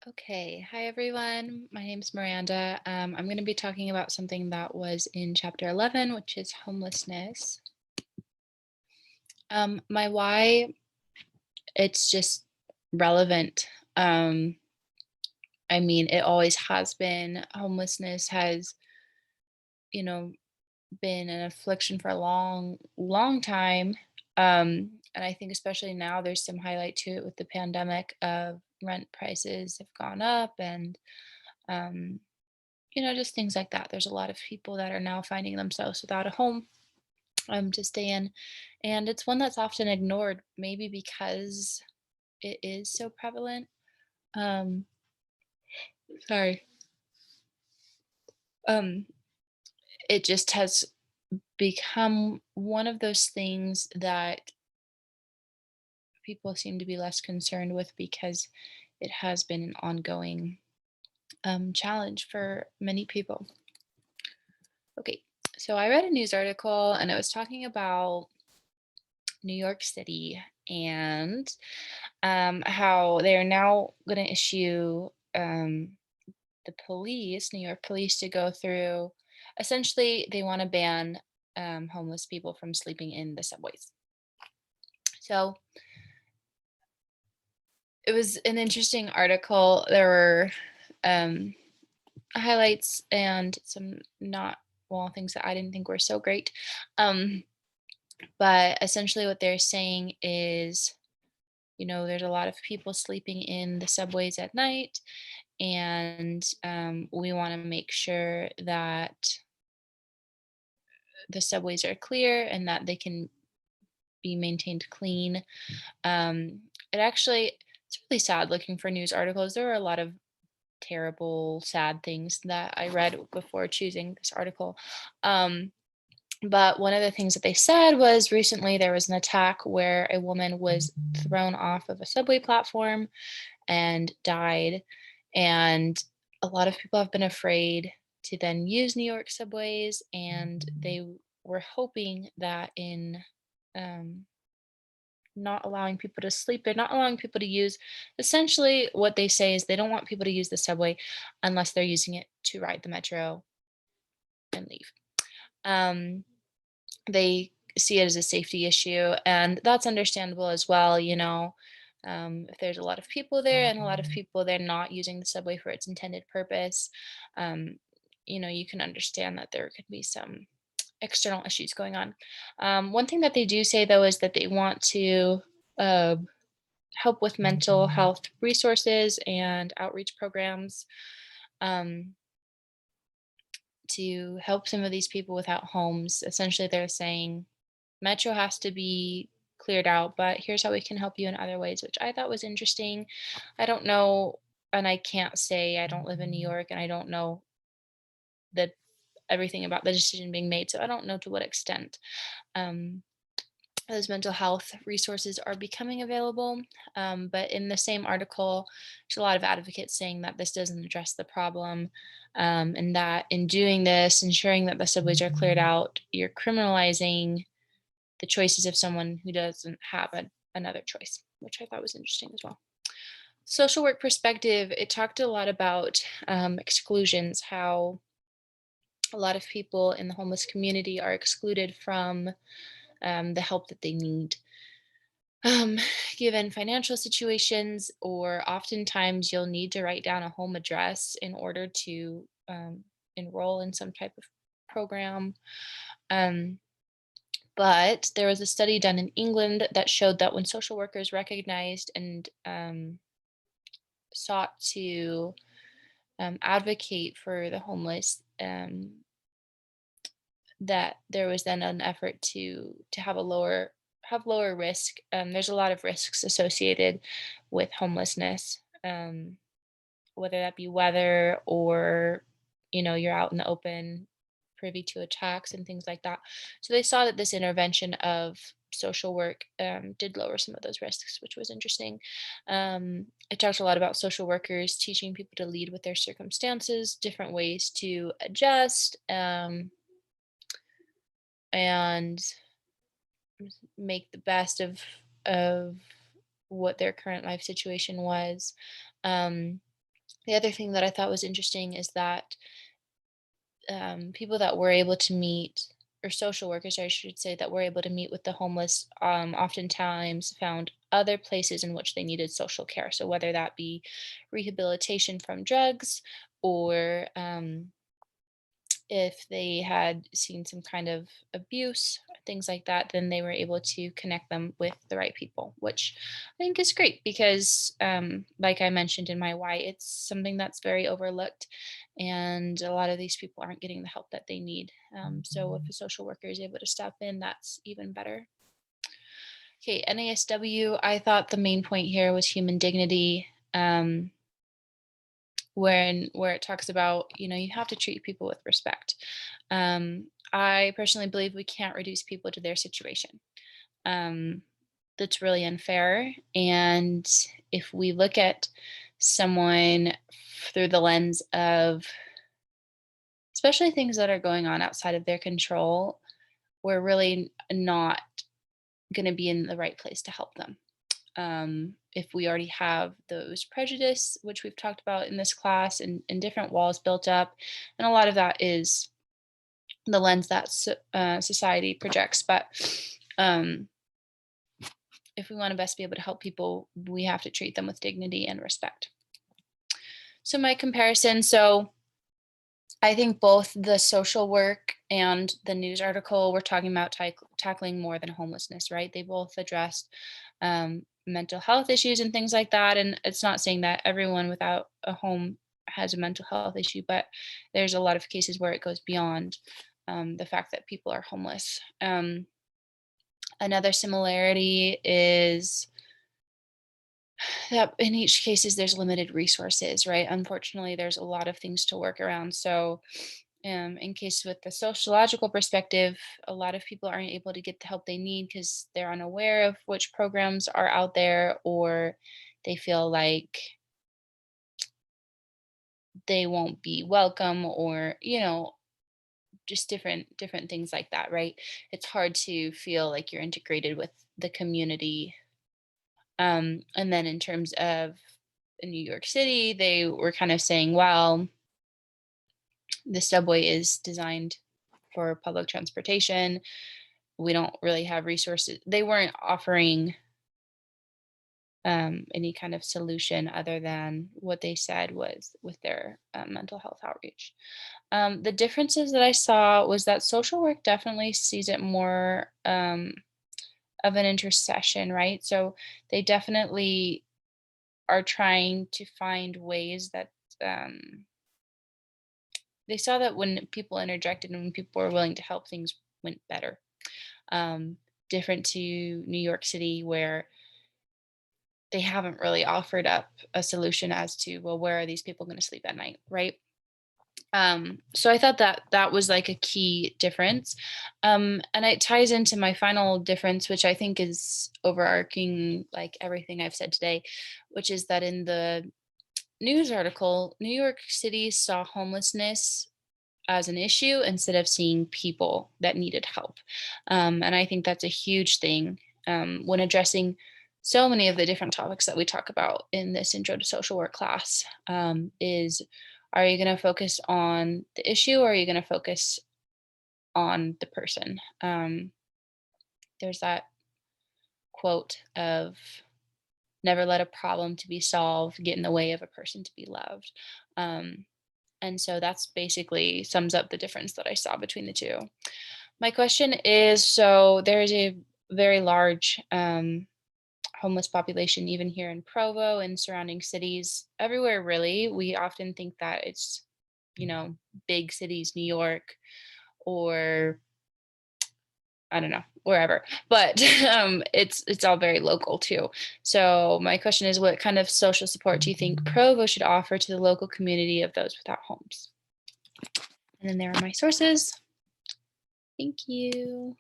Okay, hi everyone. My name's Miranda. I'm going to be talking about something that was in chapter 11, which is homelessness. My why, it's just relevant. I mean, it always has been. Homelessness has, you know, been an affliction for a long, long time. And I think especially now there's some highlight to it with the pandemic of rent prices have gone up and um, just things like that. There's a lot of people that are now finding themselves without a home to stay in. And it's one that's often ignored, maybe because it is so prevalent. Um, sorry. Um, it just has become one of those things that people seem to be less concerned with because it has been an ongoing challenge for many people. Okay, so I read a news article and it was talking about New York City and how they're now going to issue the police, New York police, to go through. Essentially, they want to ban homeless people from sleeping in the subways. So it was an interesting article. There were um, highlights and some not well things that I didn't think were so great. Um, but essentially, what they're saying is, there's a lot of people sleeping in the subways at night, and we want to make sure that the subways are clear and that they can be maintained clean. It actually, it's really sad looking for news articles. There were a lot of terrible, sad things that I read before choosing this article. Um, but one of the things that they said was recently there was an attack where a woman was thrown off of a subway platform and died. And a lot of people have been afraid to then use New York subways, and they were hoping that in um, not allowing people to sleep, they're not allowing people to use. Essentially, what they say is they don't want people to use the subway unless they're using it to ride the metro and leave. Um, they see it as a safety issue, and that's understandable as well. If there's a lot of people there and a lot of people they're not using the subway for its intended purpose, um, you can understand that there could be some external issues going on. One thing that they do say though is that they want to uh, help with mental health resources and outreach programs um, to help some of these people without homes. Essentially, they're saying Metro has to be cleared out, but here's how we can help you in other ways, which I thought was interesting. I don't know, and I can't say I don't live in New York and I don't know that everything about the decision being made. So I don't know to what extent um, those mental health resources are becoming available. But in the same article, there's a lot of advocates saying that this doesn't address the problem, and that in doing this, ensuring that the subways are cleared out, you're criminalizing the choices of someone who doesn't have another choice, which I thought was interesting as well. Social work perspective, it talked a lot about exclusions, how a lot of people in the homeless community are excluded from the help that they need, um, given financial situations, or oftentimes you'll need to write down a home address in order to enroll in some type of program. Um, But there was a study done in England that showed that when social workers recognized and sought to advocate for the homeless, that there was then an effort to have lower risk. There's a lot of risks associated with homelessness, whether that be weather or you're out in the open privy to attacks and things like that. So they saw that this intervention of social work did lower some of those risks, which was interesting. It talked a lot about social workers teaching people to lead with their circumstances, different ways to adjust, and make the best of what their current life situation was. Um, The other thing that I thought was interesting is that people that were able to meet, or social workers, I should say, that were able to meet with the homeless, oftentimes found other places in which they needed social care. So whether that be rehabilitation from drugs, or if they had seen some kind of abuse, things like that, then they were able to connect them with the right people, which I think is great because, like I mentioned in my why, it's something that's very overlooked, and a lot of these people aren't getting the help that they need. So if a social worker is able to step in, that's even better. Okay, NASW, I thought the main point here was human dignity. Where it talks about, you have to treat people with respect. I personally believe we can't reduce people to their situation. um, that's really unfair, and if we look at someone through the lens of, especially things that are going on outside of their control, we're really not going to be in the right place to help them. If we already have those prejudice, which we've talked about in this class, and different walls built up, and a lot of that is the lens that society projects. But um, if we want to best be able to help people, we have to treat them with dignity and respect. So my comparison, so I think both the social work and the news article were talking about tackling more than homelessness, right? They both addressed mental health issues and things like that. And it's not saying that everyone without a home has a mental health issue, but there's a lot of cases where it goes beyond the fact that people are homeless. Another similarity is that in each cases there's limited resources, right? Unfortunately, there's a lot of things to work around. So in case with the sociological perspective, a lot of people aren't able to get the help they need because they're unaware of which programs are out there, or they feel like they won't be welcome, or just different things like that, right? It's hard to feel like you're integrated with the community. And then in terms of New York City, they were kind of saying, well, the subway is designed for public transportation. We don't really have resources. They weren't offering any kind of solution other than what they said was with their mental health outreach. The differences that I saw was that social work definitely sees it more of an intercession, right? So they definitely are trying to find ways that um, they saw that when people interjected and when people were willing to help, things went better. Um, Different to New York City, where they haven't really offered up a solution as to, well, where are these people going to sleep at night, right? So I thought that that was like a key difference. And it ties into my final difference, which I think is overarching like everything I've said today, which is that in the news article, New York City saw homelessness as an issue instead of seeing people that needed help. And I think that's a huge thing when addressing so many of the different topics that we talk about in this intro to social work class. Is, are you going to focus on the issue, or are you going to focus on the person? There's that quote of, never let a problem to be solved get in the way of a person to be loved. Um, and so that's basically sums up the difference that I saw between the two. My question is, so there's a very large homeless population, even here in Provo and surrounding cities, everywhere really. We often think that it's, big cities, New York, or I don't know, wherever. But it's all very local too. So my question is, what kind of social support do you think Provo should offer to the local community of those without homes? And then there are my sources. Thank you.